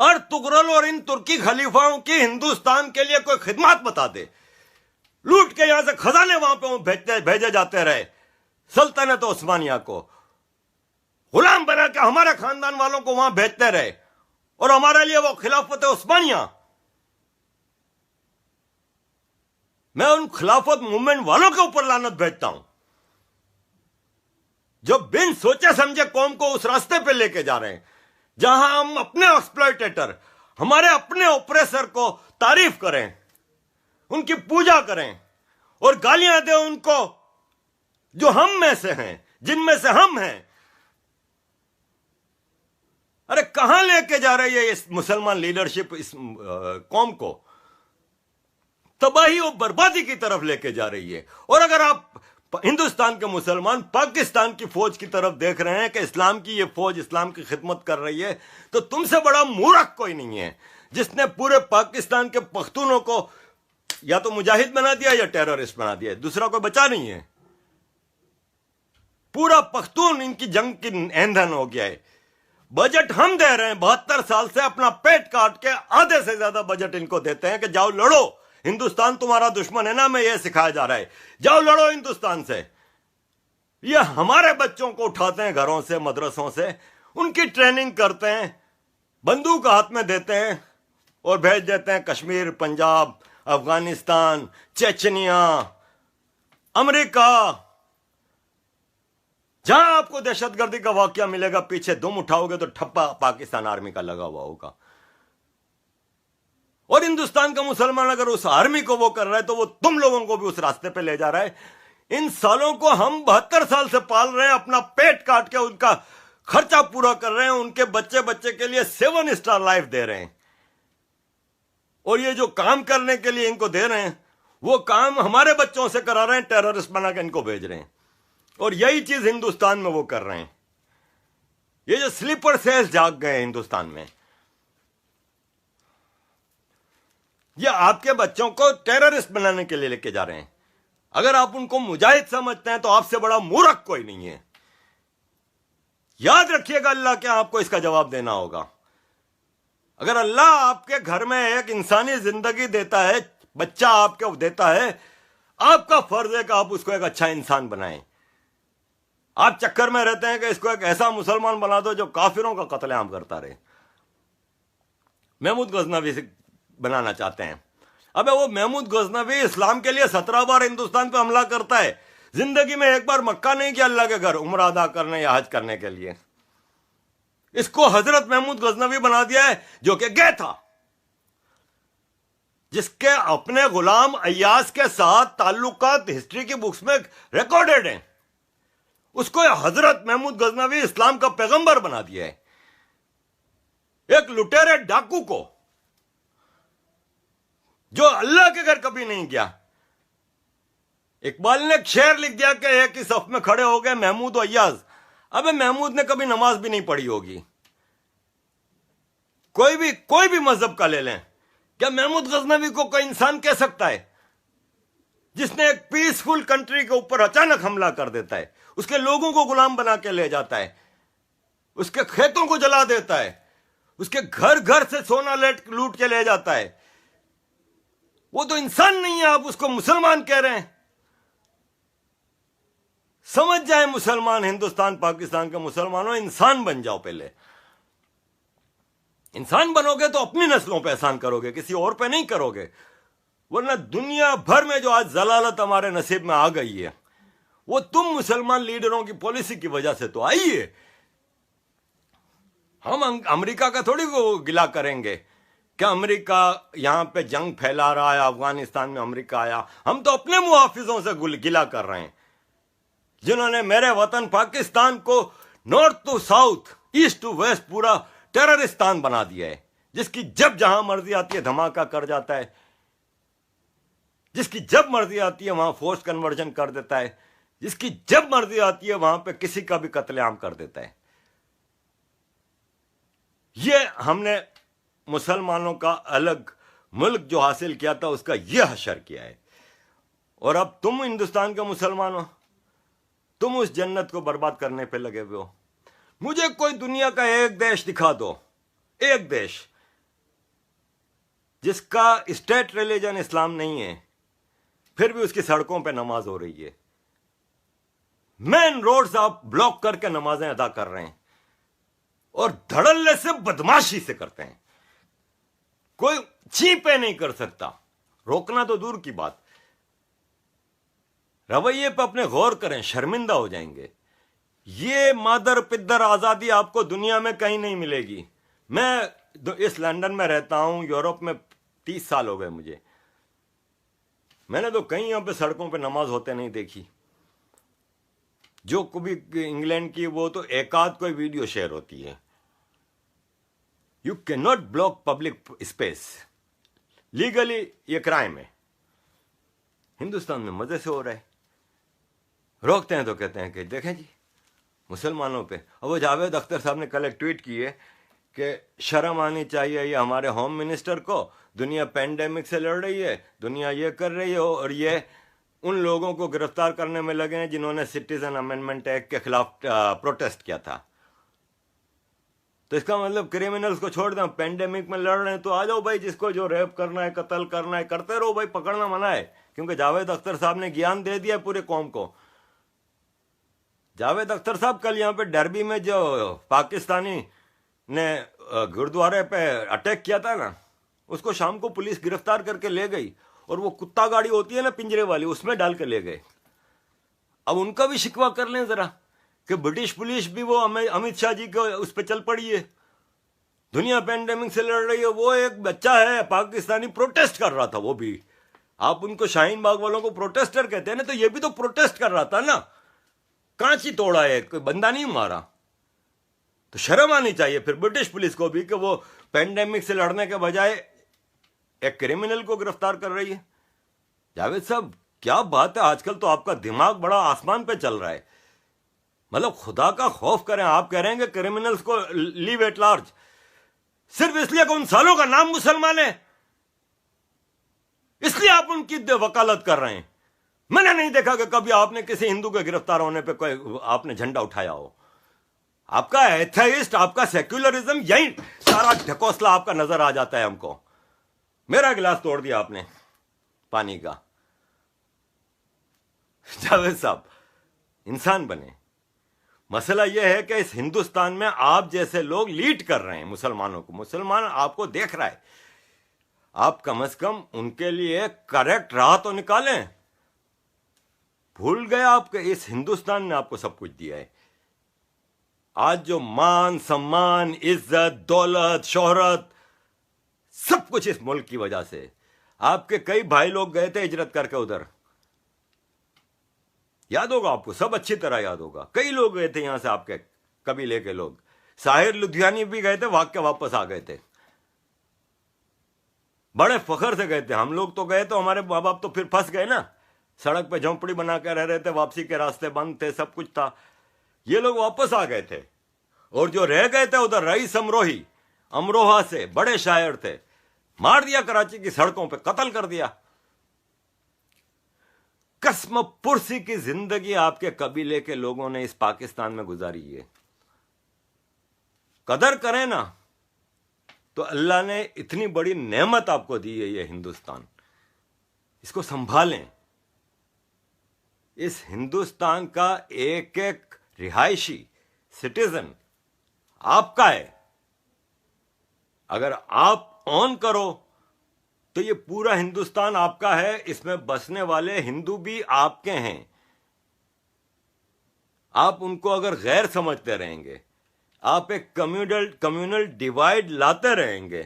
اور تغرل اور ان ترکی خلیفاؤں کی ہندوستان کے لیے کوئی خدمات بتا دے. لوٹ کے یہاں سے خزانے وہاں پہ بھیجے جاتے رہے. سلطنت عثمانیہ کو غلام بنا کے ہمارے خاندان والوں کو وہاں بھیجتے رہے، اور ہمارے لیے وہ خلافت عثمانیہ. میں ان خلافت موومنٹ والوں کے اوپر لعنت بھیجتا ہوں جو بن سوچے سمجھے قوم کو اس راستے پہ لے کے جا رہے ہیں جہاں ہم اپنے ایکسپلائٹیٹر، ہمارے اپنے اوپریسر کو تعریف کریں، ان کی پوجا کریں اور گالیاں دیں ان کو جو ہم میں سے ہیں، جن میں سے ہم ہیں. ارے کہاں لے کے جا رہی ہے اس مسلمان لیڈرشپ اس قوم کو؟ تباہی و بربادی کی طرف لے کے جا رہی ہے. اور اگر آپ ہندوستان کے مسلمان پاکستان کی فوج کی طرف دیکھ رہے ہیں کہ اسلام کی یہ فوج اسلام کی خدمت کر رہی ہے، تو تم سے بڑا مورخ کوئی نہیں ہے جس نے پورے پاکستان کے پختونوں کو یا تو مجاہد بنا دیا یا ٹیررسٹ بنا دیا. دوسرا کوئی بچا نہیں ہے. پورا پختون ان کی جنگ کی ایندھن ہو گیا ہے. بجٹ ہم دے رہے ہیں 72 سال سے، اپنا پیٹ کاٹ کے آدھے سے زیادہ بجٹ ان کو دیتے ہیں کہ جاؤ لڑو، ہندوستان تمہارا دشمن ہے نا. میں یہ سکھایا جا رہا ہے جاؤ لڑو ہندوستان سے. یہ ہمارے بچوں کو اٹھاتے ہیں گھروں سے، مدرسوں سے، ان کی ٹریننگ کرتے ہیں، بندوق ہاتھ میں دیتے ہیں اور بھیج دیتے ہیں کشمیر، پنجاب، افغانستان، چیچنیا، امریکہ. جہاں آپ کو دہشت گردی کا واقعہ ملے گا پیچھے دم اٹھاؤ گے تو ٹھپا پاکستان آرمی کا لگا ہوا ہوگا. اور ہندوستان کا مسلمان اگر اس آرمی کو وہ کر رہا ہے تو وہ تم لوگوں کو بھی اس راستے پہ لے جا رہا ہے. ان سالوں کو ہم 72 سال سے پال رہے ہیں، اپنا پیٹ کاٹ کے ان کا خرچہ پورا کر رہے ہیں، ان کے بچے کے لیے 7 اسٹار لائف دے رہے ہیں. اور یہ جو کام کرنے کے لیے ان کو دے رہے ہیں وہ کام ہمارے بچوں سے کرا رہے ہیں، ٹیررسٹ بنا کے ان کو بھیج رہے ہیں. اور یہی چیز ہندوستان میں وہ کر رہے ہیں. یہ جو سلیپر سیلز جاگ گئے ہیں ہندوستان میں، یہ آپ کے بچوں کو ٹیررسٹ بنانے کے لیے لے کے جا رہے ہیں. اگر آپ ان کو مجاہد سمجھتے ہیں تو آپ سے بڑا مورخ کوئی نہیں ہے. یاد رکھیے گا اللہ کے آپ کو اس کا جواب دینا ہوگا. اگر اللہ آپ کے گھر میں ایک انسانی زندگی دیتا ہے، بچہ آپ کو دیتا ہے، آپ کا فرض ہے کہ آپ اس کو ایک اچھا انسان بنائیں. آپ چکر میں رہتے ہیں کہ اس کو ایک ایسا مسلمان بنا دو جو کافروں کا قتل عام کرتا رہے. محمود غزنوی سے بنانا چاہتے ہیں. ابے وہ محمود غزنوی اسلام کے لیے 17 بار ہندوستان پہ حملہ کرتا ہے، زندگی میں ایک بار مکہ نہیں کیا اللہ کے گھر عمرہ ادا کرنے یا حج کرنے کے لیے. اس کو حضرت محمود غزنوی بنا دیا ہے جو کہ گئے تھا، جس کے اپنے غلام ایاز کے ساتھ تعلقات ہسٹری کی بکس میں ریکارڈڈ ہیں. اس کو حضرت محمود غزنوی اسلام کا پیغمبر بنا دیا ہے. ایک لٹیرے ڈاکو کو جو اللہ کے گھر کبھی نہیں گیا. اقبال نے ایک شعر لکھ دیا کہ ایک ہی صف میں کھڑے ہو گئے محمود و ایاز. ابے محمود نے کبھی نماز بھی نہیں پڑھی ہوگی. کوئی بھی مذہب کا لے لیں، کیا محمود غزنوی کو کوئی انسان کہہ سکتا ہے جس نے ایک پیسفل کنٹری کے اوپر اچانک حملہ کر دیتا ہے، اس کے لوگوں کو غلام بنا کے لے جاتا ہے، اس کے کھیتوں کو جلا دیتا ہے، اس کے گھر گھر سے سونا لوٹ کے لے جاتا ہے؟ وہ تو انسان نہیں ہے، آپ اس کو مسلمان کہہ رہے ہیں. سمجھ جائیں مسلمان، ہندوستان پاکستان کے مسلمانوں، انسان بن جاؤ. پہلے انسان بنو گے تو اپنی نسلوں پہ احسان کرو گے، کسی اور پہ نہیں کرو گے. ورنہ دنیا بھر میں جو آج ضلالت ہمارے نصیب میں آ گئی ہے وہ تم مسلمان لیڈروں کی پالیسی کی وجہ سے تو آئی ہے. ہم امریکہ کا تھوڑی گلہ کریں گے کہ امریکہ یہاں پہ جنگ پھیلا رہا ہے، افغانستان میں امریکہ آیا. ہم تو اپنے محافظوں سے گلہ کر رہے ہیں جنہوں نے میرے وطن پاکستان کو north to south, east to west پورا ٹیررستان بنا دیا ہے، جس کی جب جہاں مرضی آتی ہے دھماکہ کر جاتا ہے، جس کی جب مرضی آتی ہے وہاں فورس کنورژن کر دیتا ہے، جس کی جب مرضی آتی ہے وہاں پہ کسی کا بھی قتل عام کر دیتا ہے. یہ ہم نے مسلمانوں کا الگ ملک جو حاصل کیا تھا اس کا یہ حشر کیا ہے. اور اب تم ہندوستان کے مسلمانوں، تم اس جنت کو برباد کرنے پہ لگے ہوئے ہو. مجھے کوئی دنیا کا ایک دیش دکھا دو، ایک دیش جس کا اسٹیٹ ریلیجن اسلام نہیں ہے، پھر بھی اس کی سڑکوں پہ نماز ہو رہی ہے، مین روڈز آپ بلاک کر کے نمازیں ادا کر رہے ہیں، اور دھڑلے سے بدماشی سے کرتے ہیں، کوئی چیپے نہیں کر سکتا، روکنا تو دور کی بات، رویے پہ اپنے غور کریں، شرمندہ ہو جائیں گے۔ یہ مادر پدر آزادی آپ کو دنیا میں کہیں نہیں ملے گی۔ میں اس لندن میں رہتا ہوں، یورپ میں 30 سال ہو گئے مجھے، میں نے تو کہیں یہاں پہ سڑکوں پہ نماز ہوتے نہیں دیکھی۔ جو کبھی انگلینڈ کی وہ تو ایک آدھ کوئی ویڈیو شیئر ہوتی ہے۔ You can not block public space, legally یہ کرائم ہے۔ ہندوستان میں مزے سے ہو رہا ہے، روکتے ہیں تو کہتے ہیں کہ دیکھیں جی مسلمانوں پہ۔ اور وہ جاوید اختر صاحب نے کل ایک ٹویٹ کی ہے کہ شرم آنی چاہیے یہ ہمارے ہوم منسٹر کو، دنیا پینڈیمک سے لڑ رہی ہے، دنیا یہ کر رہی ہے، اور یہ ان لوگوں کو گرفتار کرنے میں لگے ہیں جنہوں نے سٹیزن امینڈمنٹ ایکٹ کے خلاف پروٹیسٹ کیا تھا۔ تو اس کا مطلب کریمنلز کو چھوڑ دیں، پینڈیمک میں لڑ رہے ہیں تو آ جاؤ بھائی، جس کو جو ریپ کرنا ہے، قتل کرنا ہے، کرتے رہو بھائی، پکڑنا منع ہے، کیونکہ جاوید اختر صاحب نے گیان دے دیا پورے قوم کو۔ جاوید اختر صاحب کل یہاں پہ ڈربی میں جو پاکستانی نے گردوارے پہ اٹیک کیا تھا نا، اس کو شام کو پولیس گرفتار کر کے لے گئی، اور وہ کتا گاڑی ہوتی ہے نا پنجرے والی، اس میں ڈال کے لے گئے۔ اب ان کا بھی شکوہ کر لیں ذرا کہ برٹش پولیس بھی وہ امت شاہ جی کو اس پہ چل پڑی ہے، دنیا پینڈیمک سے لڑ رہی ہے۔ وہ ایک بچہ ہے پاکستانی، پروٹیسٹ کر رہا تھا، وہ بھی آپ ان کو شاہین باغ والوں کو پروٹیسٹر کہتے ہیں نا، تو یہ بھی تو پروٹیسٹ کر رہا تھا نا، کانچی توڑا ہے، کوئی بندہ نہیں مارا۔ تو شرم آنی چاہیے پھر برٹش پولیس کو بھی کہ وہ پینڈیمک سے لڑنے کے بجائے ایک کرمنل کو گرفتار کر رہی ہے۔ جاوید صاحب کیا بات ہے، آج کل تو آپ کا دماغ بڑا آسمان پہ چل رہا ہے۔ مطلب خدا کا خوف کریں، آپ کہہ رہے ہیں کہ کرمنلز کو لیو ایٹ لارج، صرف اس لیے کہ ان سالوں کا نام مسلمان ہے، اس لیے آپ ان کی وکالت کر رہے ہیں۔ میں نے نہیں دیکھا کہ کبھی آپ نے کسی ہندو کے گرفتار ہونے پہ کوئی آپ نے جھنڈا اٹھایا ہو۔ آپ کا ایتھائسٹ، آپ کا سیکولرزم، یہی سارا ڈھکوسلا آپ کا نظر آ جاتا ہے ہم کو۔ میرا گلاس توڑ دیا آپ نے پانی کا۔ جاوید صاحب انسان بنے۔ مسئلہ یہ ہے کہ اس ہندوستان میں آپ جیسے لوگ لیڈ کر رہے ہیں مسلمانوں کو، مسلمان آپ کو دیکھ رہا ہے، آپ کم از کم ان کے لیے کریکٹ راہ تو نکالیں۔ بھول گئے آپ کہ اس ہندوستان نے آپ کو سب کچھ دیا ہے۔ آج جو مان، سمان، عزت، دولت، شہرت، سب کچھ اس ملک کی وجہ سے۔ آپ کے کئی بھائی لوگ گئے تھے ہجرت کر کے ادھر، یاد ہوگا آپ کو، سب اچھی طرح یاد ہوگا۔ کئی لوگ گئے تھے یہاں سے، آپ کے قبیلے کے لوگ، ساحر لدھیانی بھی گئے تھے، واقع واپس آ گئے تھے، بڑے فخر سے گئے تھے۔ ہم لوگ تو گئے تو ہمارے ماں باپ تو پھر پھنس گئے نا، سڑک پہ جھونپڑی بنا کے رہ رہے تھے، واپسی کے راستے بند تھے، سب کچھ تھا۔ یہ لوگ واپس آ گئے تھے، اور جو رہ گئے تھے ادھر، رئیس امروہی، امروہہ سے بڑے شاعر تھے، مار دیا کراچی کی سڑکوں پہ، قتل کر دیا۔ قسم پرسی کی زندگی آپ کے قبیلے کے لوگوں نے اس پاکستان میں گزاری ہے۔ قدر کریں نا، تو اللہ نے اتنی بڑی نعمت آپ کو دی ہے یہ ہندوستان، اس کو سنبھالیں۔ اس ہندوستان کا ایک ایک رہائشی، سٹیزن آپ کا ہے۔ اگر آپ آن کرو تو یہ پورا ہندوستان آپ کا ہے، اس میں بسنے والے ہندو بھی آپ کے ہیں۔ آپ ان کو اگر غیر سمجھتے رہیں گے، آپ ایک کمیونل ڈیوائڈ لاتے رہیں گے،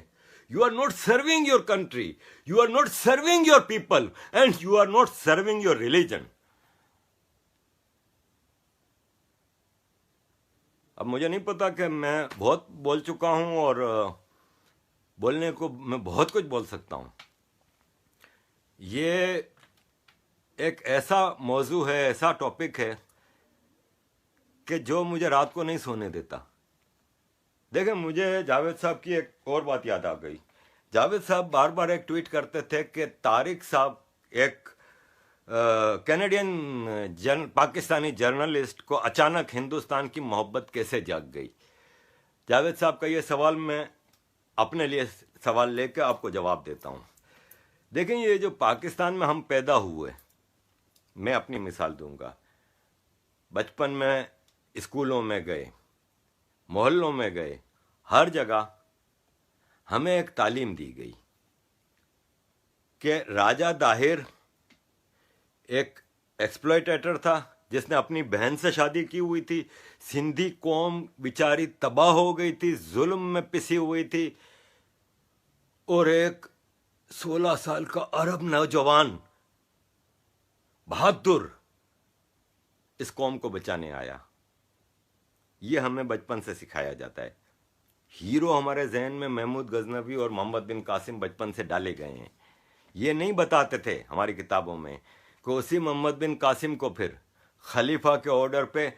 you are not serving your country, you are not serving your people, and you are not serving your religion. اب مجھے نہیں پتا کہ میں بہت بول چکا ہوں، اور بولنے کو میں بہت کچھ بول سکتا ہوں۔ یہ ایک ایسا موضوع ہے، ایسا ٹاپک ہے کہ جو مجھے رات کو نہیں سونے دیتا۔ دیکھیں، مجھے جاوید صاحب کی ایک اور بات یاد آ گئی۔ جاوید صاحب بار بار ایک ٹویٹ کرتے تھے کہ طارق صاحب ایک کینیڈین پاکستانی جرنلسٹ کو اچانک ہندوستان کی محبت کیسے جاگ گئی۔ جاوید صاحب کا یہ سوال میں اپنے لیے سوال لے کے آپ کو جواب دیتا ہوں. دیکھیں یہ جو پاکستان میں ہم پیدا ہوئے، میں اپنی مثال دوں گا. بچپن میں اسکولوں میں گئے، محلوں میں گئے، ہر جگہ ہمیں ایک تعلیم دی گئی کہ راجہ داہر ایک ایکسپلوئٹیٹر تھا جس نے اپنی بہن سے شادی کی ہوئی تھی. سندھی قوم بیچاری تباہ ہو گئی تھی، ظلم میں پسی ہوئی تھی، اور ایک 16 سال کا عرب نوجوان بہادر اس قوم کو بچانے آیا. یہ ہمیں بچپن سے سکھایا جاتا ہے. ہیرو ہمارے ذہن میں محمود غزنوی اور محمد بن قاسم بچپن سے ڈالے گئے ہیں. یہ نہیں بتاتے تھے ہماری کتابوں میں کہ اسی محمد بن قاسم کو پھر خلیفہ کے آرڈر پہ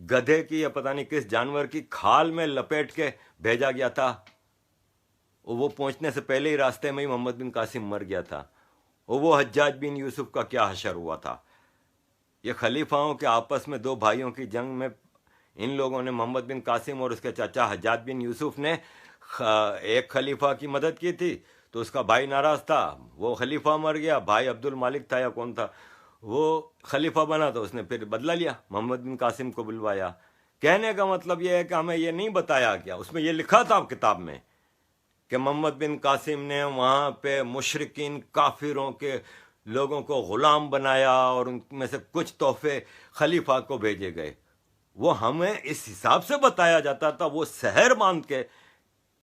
گدھے کی یا پتہ نہیں کس جانور کی کھال میں لپیٹ کے بھیجا گیا تھا. وہ پہنچنے سے پہلے ہی راستے میں ہی محمد بن قاسم مر گیا تھا. وہ حجاج بن یوسف کا کیا حشر ہوا تھا. یہ خلیفاؤں کے آپس میں دو بھائیوں کی جنگ میں ان لوگوں نے، محمد بن قاسم اور اس کے چچا حجاج بن یوسف نے ایک خلیفہ کی مدد کی تھی تو اس کا بھائی ناراض تھا، وہ خلیفہ مر گیا. بھائی عبد المالک تھا یا کون تھا، وہ خلیفہ بنا تو اس نے پھر بدلہ لیا، محمد بن قاسم کو بلوایا. کہنے کا مطلب یہ ہے کہ ہمیں یہ نہیں بتایا گیا، اس میں یہ لکھا تھا کتاب میں کہ محمد بن قاسم نے وہاں پہ مشرکین کافروں کے لوگوں کو غلام بنایا اور ان میں سے کچھ تحفے خلیفہ کو بھیجے گئے. وہ ہمیں اس حساب سے بتایا جاتا تھا، وہ سحر باندھ کے